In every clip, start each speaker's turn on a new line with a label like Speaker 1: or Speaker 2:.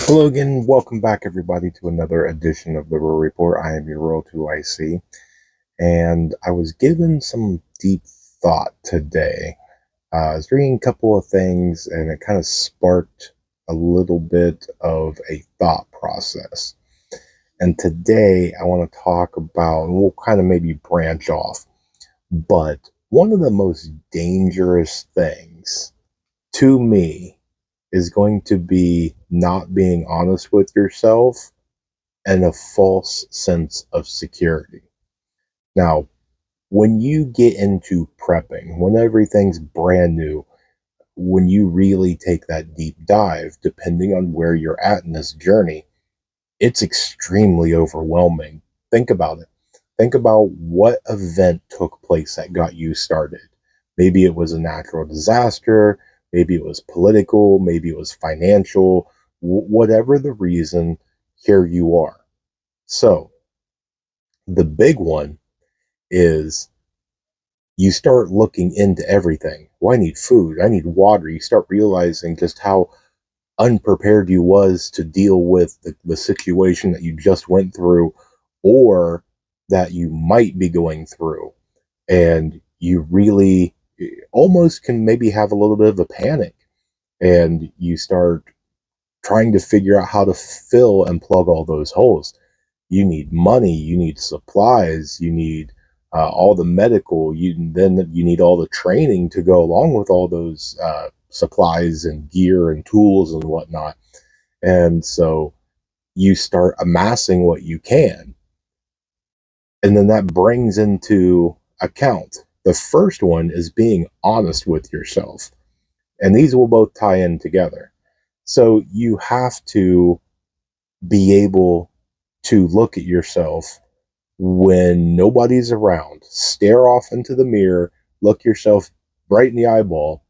Speaker 1: Hello again, welcome back everybody to another edition of the Rural Report. I am your Rural 2IC, and I was given some deep thought today. I was reading a couple of things, and it kind of sparked a little bit of a thought process. And today I want to talk about, and we'll kind of maybe branch off, but one of the most dangerous things to me is going to be not being honest with yourself and a false sense of security. Now, when you get into prepping, when everything's brand new, when you really take that deep dive, depending on where you're at in this journey, it's extremely overwhelming. Think about it. Think about what event took place that got you started. Maybe it was a natural disaster, maybe it was political, maybe it was financial, whatever the reason, here you are. So, the big one is you start looking into everything. Well, I need food, I need water. You start realizing just how unprepared you was to deal with the situation that you just went through or that you might be going through. And you really almost can maybe have a little bit of a panic, and you start trying to figure out how to fill and plug all those holes. You need money, you need supplies, you need all the medical, you need all the training to go along with all those supplies and gear and tools and whatnot. And so you start amassing what you can. And then that brings into account. The first one is being honest with yourself. And these will both tie in together. So you have to be able to look at yourself when nobody's around, stare off into the mirror, look yourself right in the eyeball,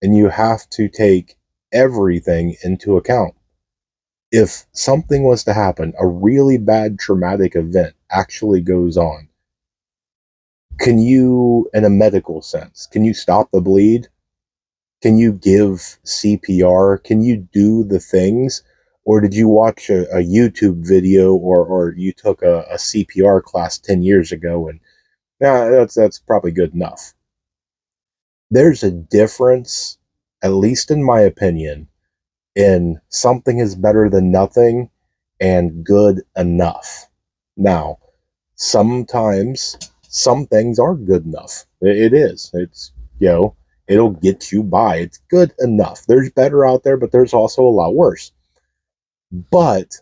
Speaker 1: and you have to take everything into account. If something was to happen, a really bad traumatic event actually goes on, can you, in a medical sense, can you stop the bleed? Can you give CPR? Can you do the things? Or did you watch a YouTube video, or you took a CPR class 10 years ago and that's probably good enough? There's a difference, at least in my opinion, in something is better than nothing and good enough. Now, sometimes some things are good enough. It is. It's, it'll get you by. It's good enough. There's better out there, but there's also a lot worse. But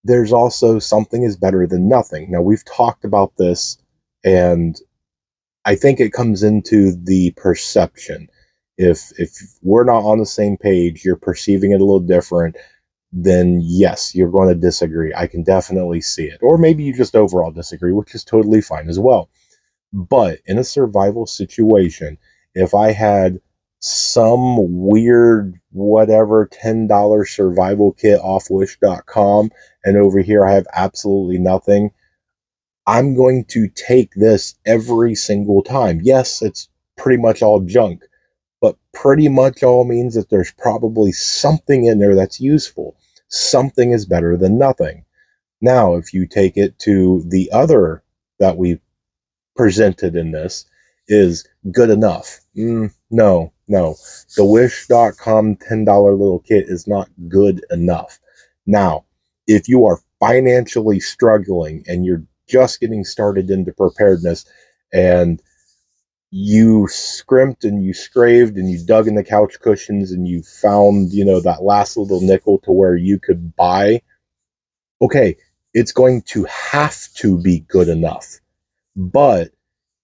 Speaker 1: there's also something is better than nothing. Now, we've talked about this, and I think it comes into the perception. If we're not on the same page, you're perceiving it a little different, then yes, you're going to disagree. I can definitely see it. Or maybe you just overall disagree, which is totally fine as well. But in a survival situation, if I had some weird whatever $10 survival kit off wish.com, and over here I have absolutely nothing, I'm going to take this every single time. Yes, it's pretty much all junk, but pretty much all means that there's probably something in there that's useful. Something is better than nothing. Now, if you take it to the other that we presented in this, is good enough. No. The wish.com $10 little kit is not good enough. Now, if you are financially struggling and you're just getting started into preparedness, and you scrimped and you scraved and you dug in the couch cushions and you found, that last little nickel to where you could buy, okay, it's going to have to be good enough. But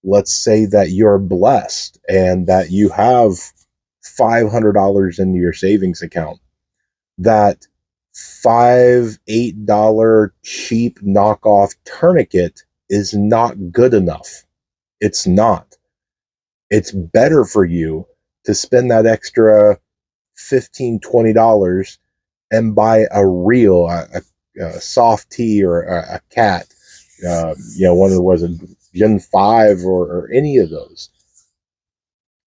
Speaker 1: let's say that you're blessed and that you have $500 in your savings account. That $8 cheap knockoff tourniquet is not good enough. It's not. It's better for you to spend that extra $15-20 and buy a real, a soft tea or a cat, one of the, was a Gen 5 or any of those.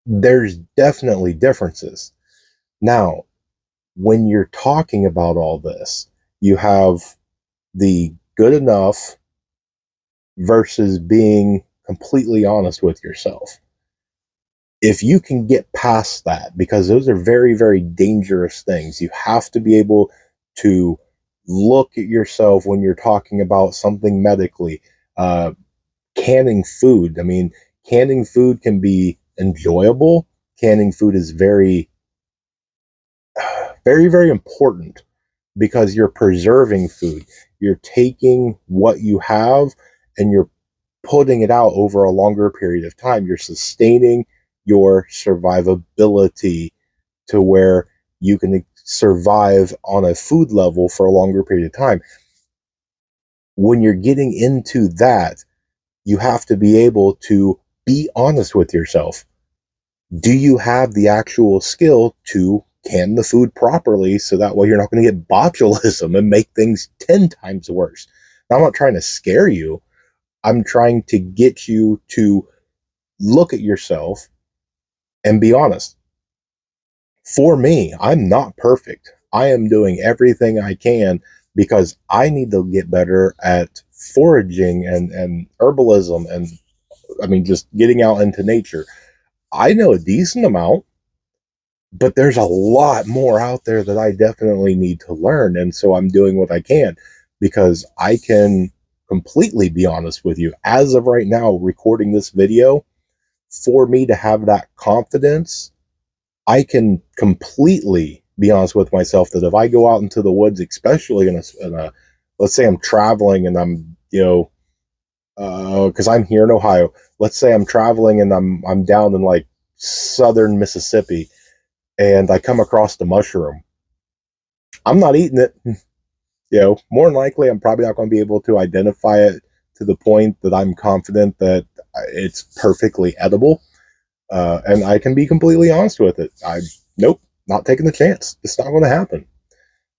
Speaker 1: There's definitely differences. Now, when you're talking about all this, you have the good enough versus being completely honest with yourself. If you can get past that, because those are very, very dangerous things, you have to be able to look at yourself when you're talking about something medically. Uh, Canning food. I mean, canning food can be enjoyable. Canning food is very, very, very important because you're preserving food. You're taking what you have and you're putting it out over a longer period of time. You're sustaining your survivability to where you can survive on a food level for a longer period of time. When you're getting into that, you have to be able to be honest with yourself. Do you have the actual skill to can the food properly so that way you're not going to get botulism and make things 10 times worse? Now, I'm not trying to scare you. I'm trying to get you to look at yourself and be honest. For me, I'm not perfect. I am doing everything I can because I need to get better at foraging and herbalism and, I mean, just getting out into nature. I know a decent amount, but there's a lot more out there that I definitely need to learn. And so I'm doing what I can because I can completely be honest with you. As of right now, recording this video, for me to have that confidence, I can completely be honest with myself that if I go out into the woods, especially in a let's say I'm traveling and I'm, because I'm here in Ohio, let's say I'm traveling and I'm down in like southern Mississippi and I come across the mushroom. I'm not eating it. More than likely, I'm probably not going to be able to identify it to the point that I'm confident that it's perfectly edible. And I can be completely honest with it. Nope, not taking the chance. It's not going to happen.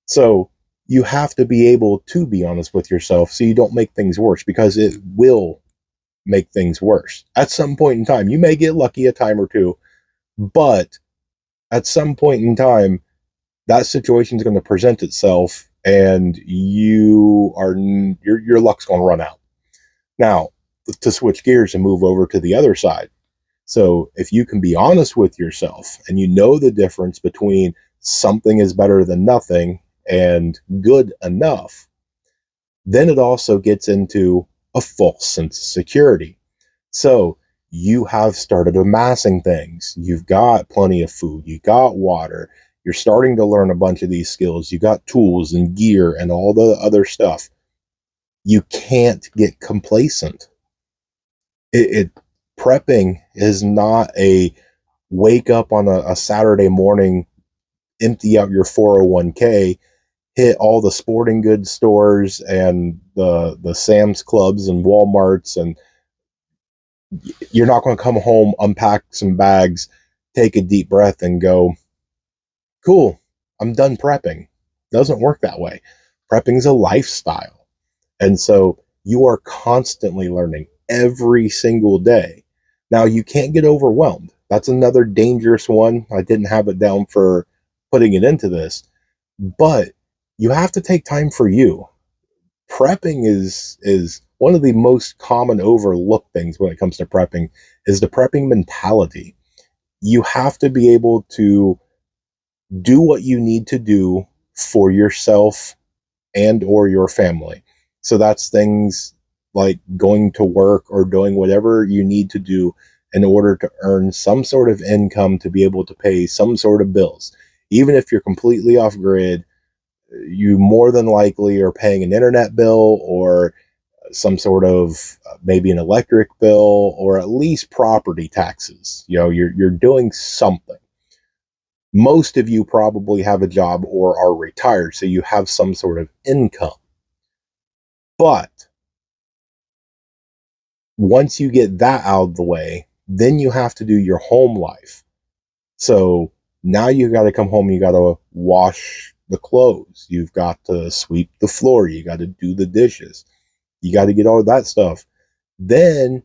Speaker 1: So you have to be able to be honest with yourself so you don't make things worse because it will make things worse. At some point in time, you may get lucky a time or two, but at some point in time, that situation is going to present itself and your luck's going to run out. Now, to switch gears and move over to the other side. So if you can be honest with yourself and you know the difference between something is better than nothing and good enough, then it also gets into a false sense of security. So you have started amassing things. You've got plenty of food. You got water. You're starting to learn a bunch of these skills. You got tools and gear and all the other stuff. You can't get complacent. It prepping is not a wake up on a Saturday morning, empty out your 401k, hit all the sporting goods stores and the Sam's Clubs and Walmarts, and you're not going to come home, unpack some bags, take a deep breath, and go, "Cool, I'm done prepping." Doesn't work that way. Prepping is a lifestyle, and so you are constantly learning every single day. Now, you can't get overwhelmed. That's another dangerous one. I didn't have it down for putting it into this, but you have to take time for you. Prepping is one of the most common overlooked things when it comes to prepping is the prepping mentality. You have to be able to do what you need to do for yourself and or your family. So that's things like going to work or doing whatever you need to do in order to earn some sort of income to be able to pay some sort of bills. Even if you're completely off grid, you more than likely are paying an internet bill or some sort of maybe an electric bill or at least property taxes. You're doing something. Most of you probably have a job or are retired, so you have some sort of income. But once you get that out of the way, then you have to do your home life. So now you got to come home, you got to wash the clothes, you've got to sweep the floor, you got to do the dishes, you got to get all that stuff. Then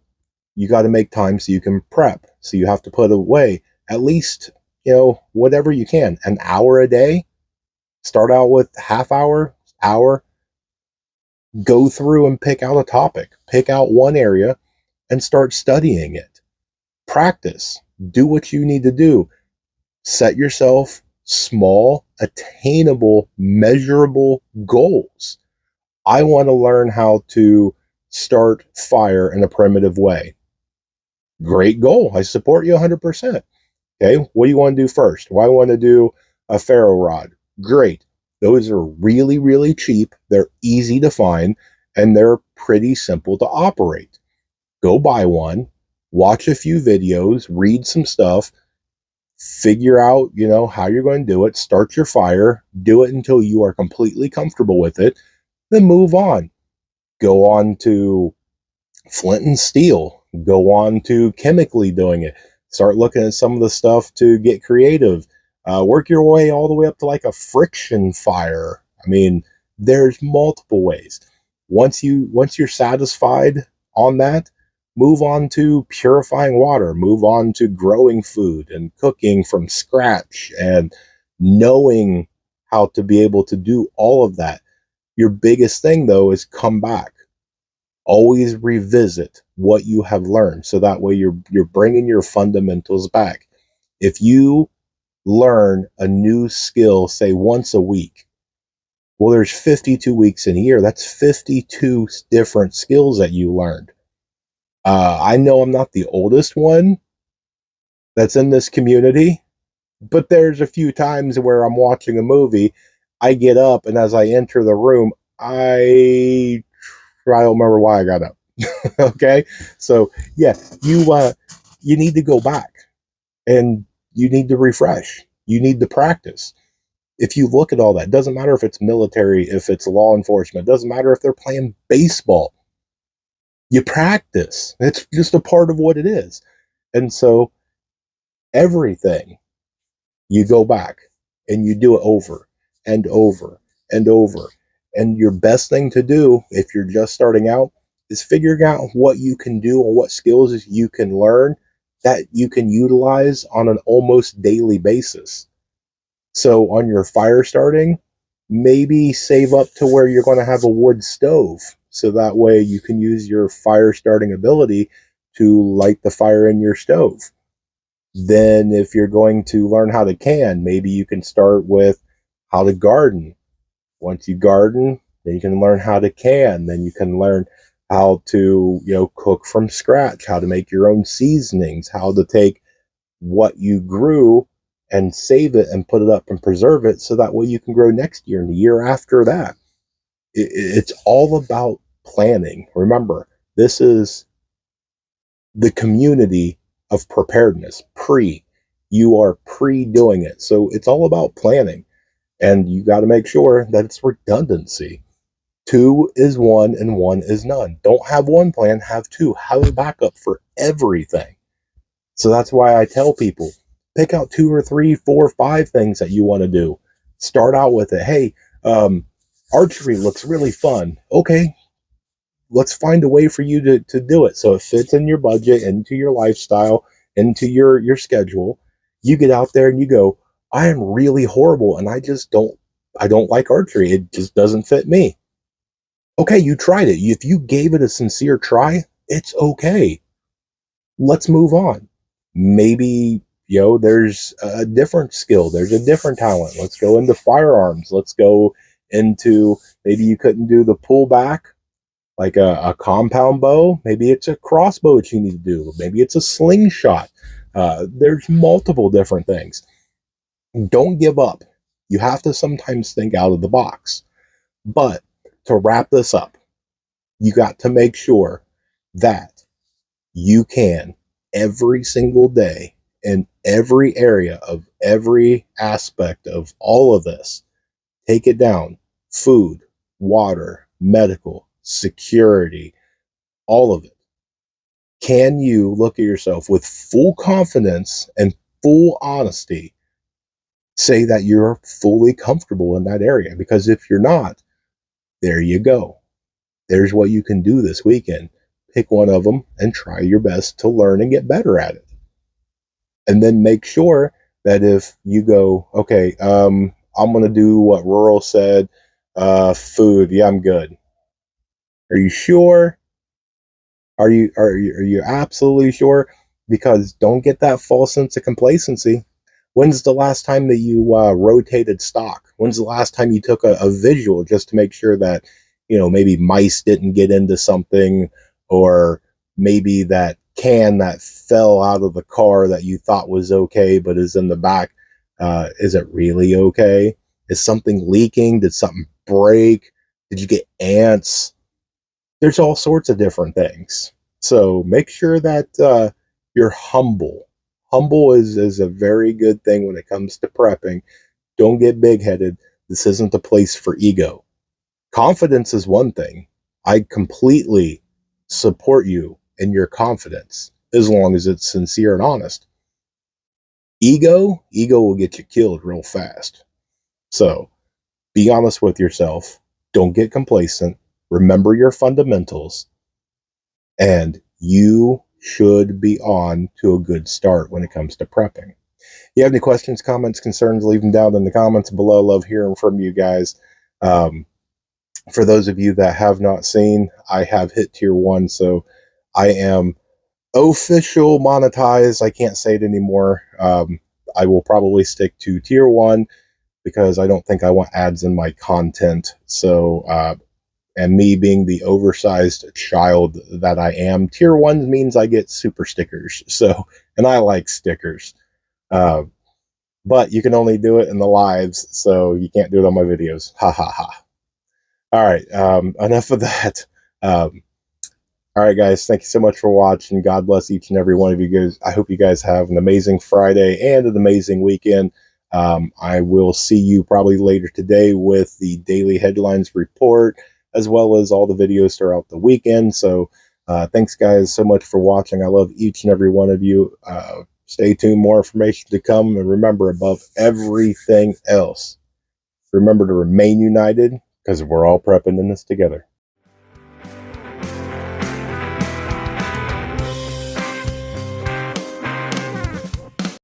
Speaker 1: you got to make time so you can prep. So you have to put away at least, whatever you can, an hour a day. Start out with half hour, go through and pick out a topic, pick out one area and start studying it. Practice, do what you need to do. Set yourself small, attainable, measurable goals. I want to learn how to start fire in a primitive way. Great goal. I support you 100%. Okay, what do you want to do first? Well, I want to do a ferro rod. Great. Those are really, really cheap. They're easy to find and they're pretty simple to operate. Go buy one, watch a few videos, read some stuff, figure out, how you're going to do it, start your fire, do it until you are completely comfortable with it, then move on. Go on to flint and steel, go on to chemically doing it, start looking at some of the stuff to get creative, work your way all the way up to like a friction fire. I mean, there's multiple ways. Once you're satisfied on that, move on to purifying water, move on to growing food and cooking from scratch and knowing how to be able to do all of that. Your biggest thing though is come back, always revisit what you have learned, so that way you're bringing your fundamentals back. If you learn a new skill, say once a week, well, there's 52 weeks in a year. That's 52 different skills that you learned. I know I'm not the oldest one that's in this community, but there's a few times where I'm watching a movie, I get up, and as I enter the room, I don't remember why I got up. Okay, so yeah, you need to go back and you need to refresh. You need to practice. If you look at all that, it doesn't matter if it's military, if it's law enforcement, it doesn't matter if they're playing baseball. You practice. It's just a part of what it is. And so everything, you go back and you do it over and over and over. And your best thing to do if you're just starting out is figuring out what you can do and what skills you can learn that you can utilize on an almost daily basis. So on your fire starting, maybe save up to where you're going to have a wood stove. So that way you can use your fire starting ability to light the fire in your stove. Then if you're going to learn how to can, maybe you can start with how to garden. Once you garden, then you can learn how to can. Then you can learn how to, cook from scratch, how to make your own seasonings, how to take what you grew and save it and put it up and preserve it so that way you can grow next year and the year after that. It's all about planning. Remember, this is the community of preparedness. You are doing it. So it's all about planning. And you got to make sure that it's redundancy. 2 is 1 and 1 is none. Don't have one plan, have 2. Have a backup for everything. So that's why I tell people, pick out 2 or 3, 4, 5 things that you want to do. Start out with it. Hey, archery looks really fun. Okay, let's find a way for you to do it so it fits in your budget, into your lifestyle, into your schedule. You get out there and you go, I am really horrible and I don't like archery. It just doesn't fit me. Okay, you tried it. If you gave it a sincere try, it's okay. Let's move on. Maybe, there's a different skill. There's a different talent. Let's go into firearms. Let's go into, maybe you couldn't do the pullback like a compound bow. Maybe it's a crossbow that you need to do. Maybe it's a slingshot. There's multiple different things. Don't give up. You have to sometimes think out of the box. But to wrap this up, you got to make sure that you can every single day in every area of every aspect of all of this, take it down: food, water, medical, security, all of it. Can you look at yourself with full confidence and full honesty, say that you're fully comfortable in that area? Because if you're not, there you go. There's what you can do this weekend. Pick one of them and try your best to learn and get better at it. And then make sure that if you go, okay, I'm going to do what Rural said. Food. Yeah, I'm good. Are you sure? Are you absolutely sure? Because don't get that false sense of complacency. When's the last time that you rotated stock? When's the last time you took a visual just to make sure that maybe mice didn't get into something, or maybe that can that fell out of the car that you thought was okay but is in the back, is it really okay? Is something leaking? Did something break? Did you get ants? There's all sorts of different things. So make sure that you're humble. Humble is a very good thing when it comes to prepping. Don't get big headed. This isn't a place for ego. Confidence is one thing. I completely support you in your confidence as long as it's sincere and honest. Ego will get you killed real fast. So be honest with yourself. Don't get complacent. Remember your fundamentals, and you should be on to a good start when it comes to prepping. If you have any questions, comments, concerns, leave them down in the comments below. Love hearing from you guys. For those of you that have not seen, I have hit tier 1, so I am official monetized. I can't say it anymore. I will probably stick to tier 1 because I don't think I want ads in my content. So and me being the oversized child that I am, tier 1 means I get super stickers. So, and I like stickers. Uh, but you can only do it in the lives, so you can't do it on my videos. Ha ha ha. All right, enough of that. Um, all right, guys, thank you so much for watching. God bless each and every one of you guys. I hope you guys have an amazing Friday and an amazing weekend. I will see you probably later today with the daily headlines report, as well as all the videos throughout the weekend. So thanks, guys, so much for watching. I love each and every one of you. Stay tuned, more information to come. And remember, above everything else, remember to remain united, because we're all prepping in this together.